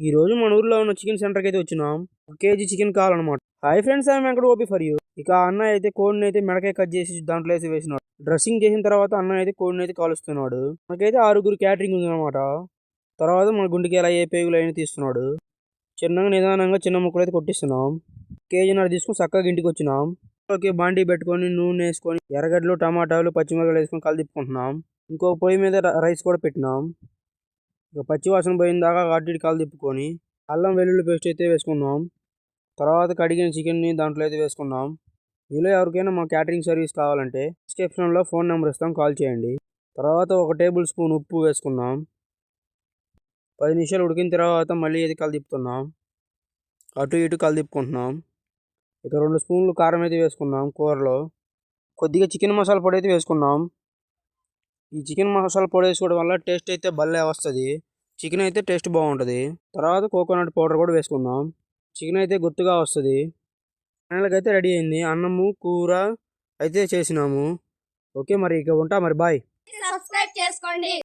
ఈ రోజు మన ఊర్లో ఉన్న చికెన్ సెంటర్కి అయితే వచ్చినాం. 1 కేజీ చికెన్ కావాలన్నమాట. Hi friends, I'm Venkata OP for you. ఇక అన్న అయితే కోడిని అయితే మెడకాయ కట్ చేసి దాంట్లో వేసినాడు. డ్రెస్సింగ్ చేసిన తర్వాత అన్న అయితే కోడిని అయితే కాలుస్తున్నాడు. మనకైతే 6 క్యాటరింగ్ ఉంది అనమాట. తర్వాత మన గుండెకి ఎలా ఏ పేగులు అయినా తీస్తున్నాడు. చిన్నగా నిదానంగా చిన్న ముక్కలు అయితే కొట్టిస్తున్నాం. కేజీన్నర తీసుకుని చక్కగా ఇంటికి వచ్చినాం. బాండీ పెట్టుకొని నూనె వేసుకొని ఎర్రగడ్డలు, టమాటాలు, పచ్చిమిరపకాయలు వేసుకొని కలిదిప్పుకుంటున్నాం. ఇంకో పొయ్యి మీద రైస్ కూడా పెట్టినాం. ఇక పచ్చి వాసన పోయిన దాకా అటు కాలు తిప్పుకొని అల్లం వెల్లుల్లి పేస్ట్ అయితే వేసుకున్నాం. తర్వాత కడిగిన చికెన్ని దాంట్లో అయితే వేసుకున్నాం. మీలో ఎవరికైనా మా క్యాటరింగ్ సర్వీస్ కావాలంటే డిస్క్రిప్షన్లో ఫోన్ నెంబర్ ఇస్తాం, కాల్ చేయండి. తర్వాత 1 టేబుల్ స్పూన్ ఉప్పు వేసుకున్నాం. 10 నిమిషాలు ఉడికిన తర్వాత మళ్ళీ ఇది కలిదిప్పుతున్నాం. అటు ఇటు కలిదిప్పుకుంటున్నాం. ఇక 2 స్పూన్లు కారం అయితే వేసుకున్నాం. కూరలో కొద్దిగా చికెన్ మసాలా పొడి అయితే వేసుకున్నాం. ఈ చికెన్ మసాలా పొడి వేసుకోవడం వల్ల టేస్ట్ అయితే భలే వస్తుంది. చికెన్ అయితే టేస్ట్ బాగుంటుంది. తర్వాత కోకోనట్ పౌడర్ కూడా వేసుకున్నాం. చికెన్ అయితే గుర్తుగా వస్తుంది. ఫైనల్గా అయితే రెడీ అయింది. అన్నము కూర అయితే చేసినాము. ఓకే, మరి ఇక ఉంటా, మరి బాయ్. సబ్స్క్రైబ్ చేసుకోండి.